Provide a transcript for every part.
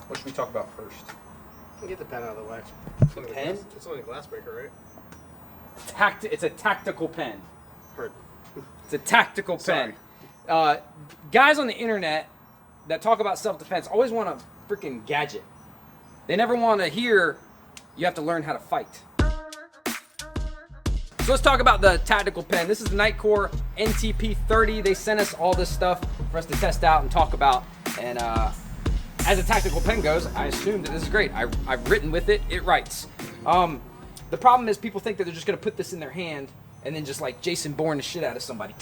What should we talk about first? Get the pen out of the way. The pen? It's only a glass breaker, right? It's a tactical pen. Heard. It's a tactical pen. Guys on the internet that talk about self-defense always want a freaking gadget. They never want to hear you have to learn how to fight. So let's talk about the tactical pen. This is the Nitecore NTP30. They sent us all this stuff for us to test out and talk about. And as a tactical pen goes, I assume that this is great. I've written with it. It writes. The problem is people think that they're just going to put this in their hand and then just like Jason Bourne the shit out of somebody.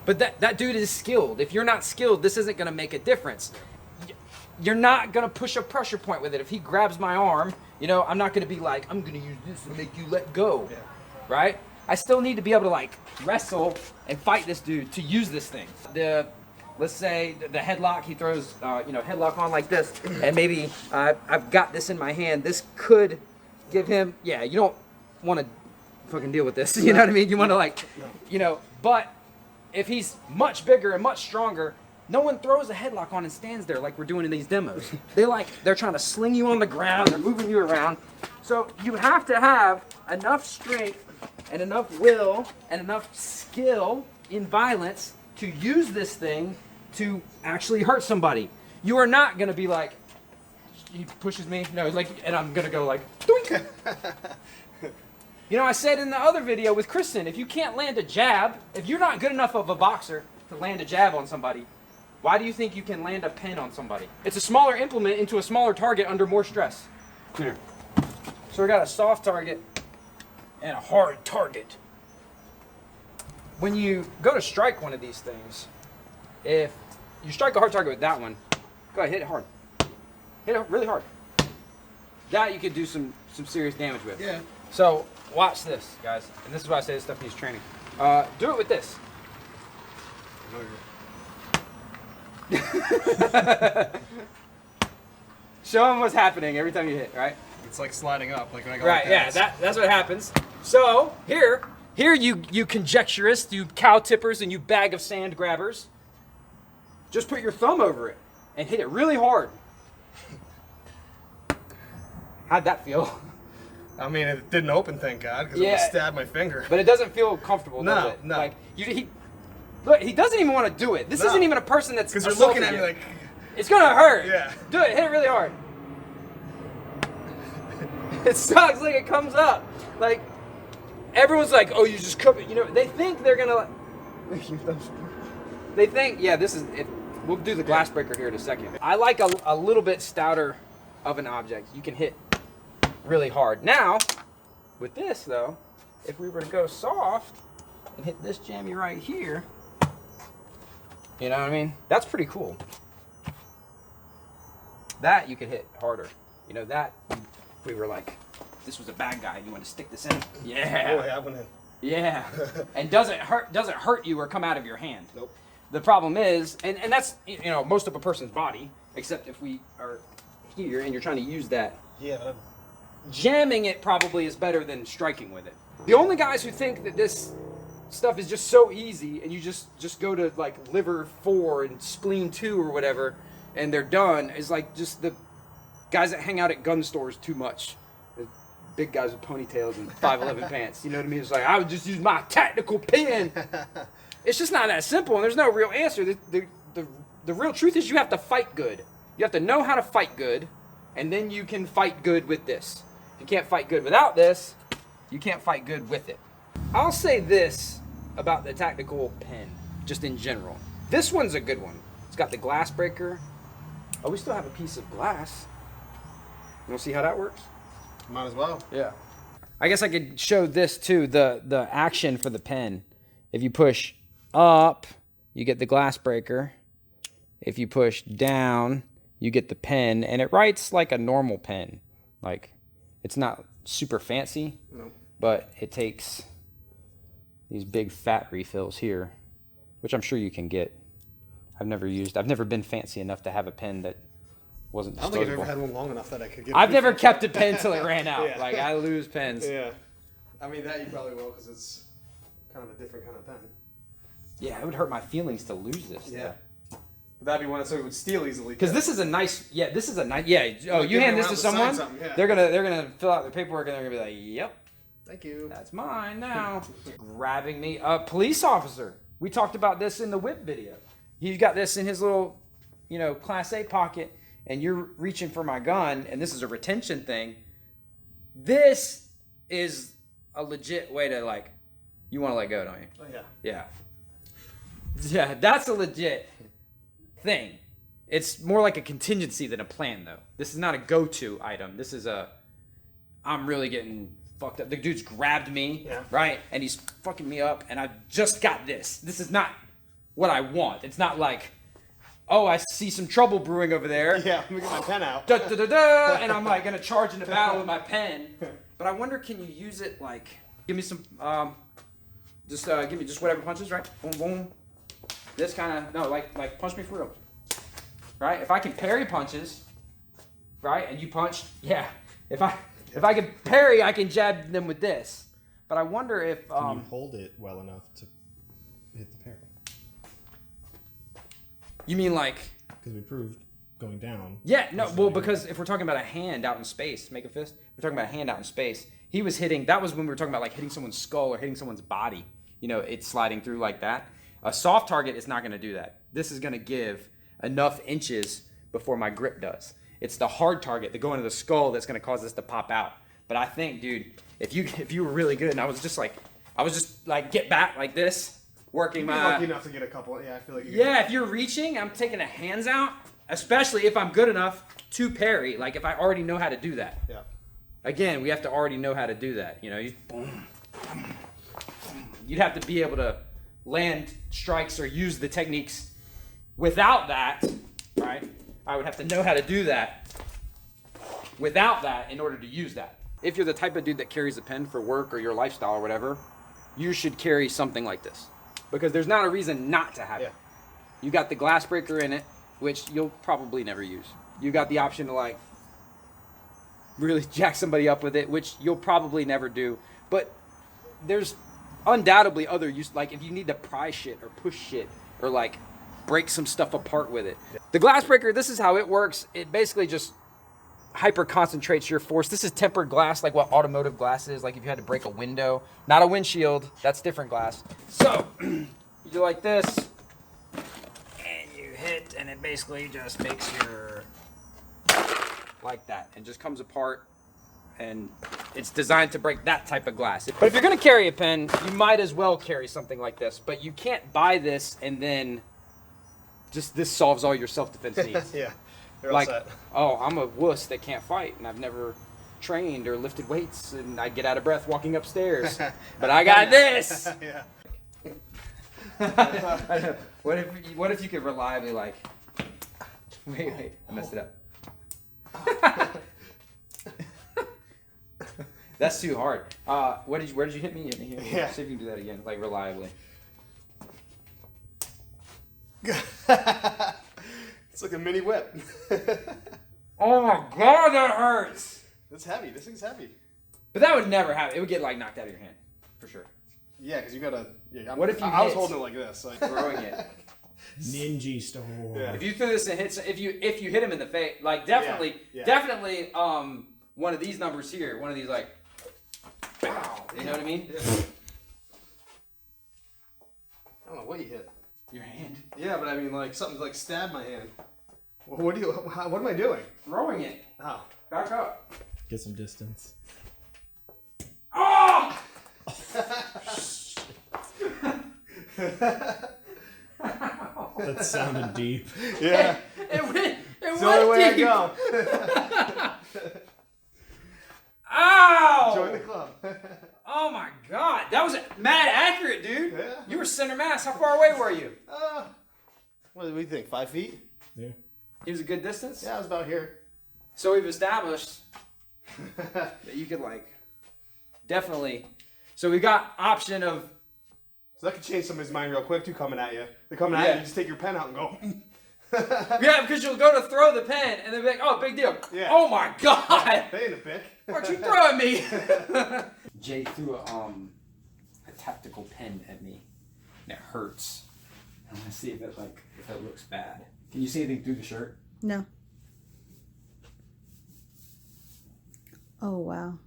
But that dude is skilled. If you're not skilled, this isn't going to make a difference. You're not going to push a pressure point with it. If he grabs my arm, you know, I'm not going to be like, I'm going to use this to make you let go, right? I still need to be able to like wrestle and fight this dude to use this thing. Let's say the headlock, he throws, headlock on like this, and maybe I've got this in my hand. This could give him, you don't want to fucking deal with this. You know what I mean? You want to like, but if he's much bigger and much stronger, no one throws a headlock on and stands there like we're doing in these demos. They're trying to sling you on the ground, they're moving you around. So you have to have enough strength and enough will and enough skill in violence to use this thing to actually hurt somebody. You are not gonna be like, he pushes me, and I'm gonna go like, doink. I said in the other video with Kristen, if you can't land a jab, if you're not good enough of a boxer to land a jab on somebody, why do you think you can land a pen on somebody? It's a smaller implement into a smaller target under more stress. Clear. So we got a soft target and a hard target. When you go to strike one of these things, if you strike a hard target with that one, go ahead, hit it hard. Hit it really hard. That you could do some serious damage with. Yeah. So watch this, guys. And this is why I say this stuff needs training. Do it with this. Show them what's happening every time you hit, right? It's like sliding up, like when I go right, like that. That's what happens. So here you conjecturists, you cow tippers, and you bag of sand grabbers, just put your thumb over it and hit it really hard. How'd that feel? I mean, it didn't open, thank God, because it would stab my finger. But it doesn't feel comfortable, does it? No. Like, look, he doesn't even want to do it. This isn't even a person that's because you're looking at me like... It's going to hurt. Yeah. Do it. Hit it really hard. It sucks. Like, it comes up. Like, everyone's like, oh, you just cover it. They think they're going to... They think, this is... We'll do the glass breaker here in a second. I like a little bit stouter of an object. You can hit really hard. Now, with this, though, if we were to go soft and hit this jammy right here, you know what I mean? That's pretty cool. That you could hit harder. That we were like, this was a bad guy. You want to stick this in? Yeah. Oh, yeah, I went in. Yeah. And doesn't hurt you or come out of your hand. Nope. The problem is, and that's most of a person's body, except if we are here and you're trying to use that. Yeah. But jamming it probably is better than striking with it. The only guys who think that this stuff is just so easy and you just go to like liver 4 and spleen 2 or whatever and they're done is like just the guys that hang out at gun stores too much. The big guys with ponytails and 5'11" pants. You know what I mean? It's like, I would just use my tactical pen. It's just not that simple, and there's no real answer. The real truth is you have to fight good. You have to know how to fight good, and then you can fight good with this. If you can't fight good without this, you can't fight good with it. I'll say this about the tactical pen, just in general. This one's a good one. It's got the glass breaker. Oh, we still have a piece of glass. You want to see how that works? might as well. Yeah. I guess I could show this too, the action for the pen. If you push up, you get the glass breaker. If you push down, you get the pen, and it writes like a normal pen. Like, it's not super fancy, but it takes these big fat refills here, which I'm sure you can get. I've never been fancy enough to have a pen that wasn't disposable. I don't think I've ever had one long enough that I could get. I've never kept a pen till it ran out. Yeah. Like, I lose pens. Yeah. I mean, that you probably will, because it's kind of a different kind of pen. Yeah, it would hurt my feelings to lose this. Yeah. That'd be one so he would steal easily. Because this is a nice, this is a nice, Oh, you hand this to someone, yeah. they're gonna fill out their paperwork and they're gonna be like, yep. Thank you. That's mine now. Grabbing me. A police officer. We talked about this in the whip video. He's got this in his little, Class A pocket, and you're reaching for my gun, and this is a retention thing. This is a legit way to, you want to let go, don't you? Oh, yeah. Yeah. Yeah, that's a legit thing. It's more like a contingency than a plan, though. This is not a go-to item. This is I'm really getting fucked up. The dude's grabbed me, right? And he's fucking me up, and I just got this. This is not what I want. It's not like, oh, I see some trouble brewing over there. Yeah, let me get my pen out. Da, da, da, da, and I'm gonna charge into battle with my pen. But I wonder, can you use it give me some, give me just whatever punches, right? Boom, boom. This kind of, no, like punch me for real. Right? If I can parry punches, right? And you punch, yeah. If I can parry, I can jab them with this. But I wonder if... Can you hold it well enough to hit the parry? You mean Because we proved going down. Yeah, no, well, because if we're talking about a hand out in space, make a fist, we're talking about a hand out in space, he was hitting, that was when we were talking about hitting someone's skull or hitting someone's body. It's sliding through like that. A soft target is not going to do that. This is going to give enough inches before my grip does. It's the hard target that go into the skull that's going to cause this to pop out. But I think, dude, if you were really good, and I was just get back like this, working my... lucky enough to get a couple. Yeah, I feel like... If you're reaching, I'm taking the hands out, especially if I'm good enough to parry. If I already know how to do that. Yeah. Again, we have to already know how to do that. You'd have to be able to land strikes or use the techniques without that, right? I would have to know how to do that without that in order to use that. If you're the type of dude that carries a pen for work or your lifestyle or whatever, you should carry something like this. Because there's not a reason not to have it. You got the glass breaker in it, which you'll probably never use. You got the option to really jack somebody up with it, which you'll probably never do. But there's undoubtedly other use, if you need to pry shit or push shit or break some stuff apart with it. The glass breaker, this is how it works. It basically just hyper concentrates your force. This is tempered glass, like what automotive glass is, if you had to break a window, not a windshield, that's different glass. So you do like this and you hit, and it basically just makes your like that and just comes apart, and it's designed to break that type of glass. But if you're gonna carry a pen, you might as well carry something like this. But you can't buy this and then just this solves all your self-defense needs. Yeah. You're all set. Oh, I'm a wuss that can't fight, and I've never trained or lifted weights, and I get out of breath walking upstairs. But I got this. Yeah. What if you could reliably wait, I messed it up. That's too hard. Where did you hit me? Here. Yeah. See if you can do that again, reliably. It's like a mini whip. Oh my god, that hurts! It's heavy. This thing's heavy. But that would never happen. It would get knocked out of your hand, for sure. Yeah, because you gotta. Yeah, what if you? I was holding it like this, throwing it. Ninja store. Yeah. If you threw this and hit, if you hit him in the face, definitely, one of these numbers here, one of these pow, you know what I mean? Yeah. I don't know what you hit. Your hand. Yeah, but I mean, something stabbed my hand. Well, what am I doing? Throwing it. Oh. Back up. Get some distance. Oh! That sounded deep. Yeah. It went It's the only way deep. I go. Ow! Join the club. Oh my god, that was mad accurate, dude. Yeah. You were center mass. How far away were you? What do we think? 5 feet? Yeah. It was a good distance. Yeah, I was about here. So we've established that you could definitely. So we got option of. So that could change somebody's mind real quick too. Coming at you, they're coming at you. You just take your pen out and go. Yeah, because you'll go to throw the pen and they'll be like, "Oh, big deal." Yeah. Oh my god. They ain't a pick. Why'd you throwing me? Jay threw a tactical pen at me. And it hurts. I want to see if it looks bad. Can you see anything through the shirt? No. Oh, wow.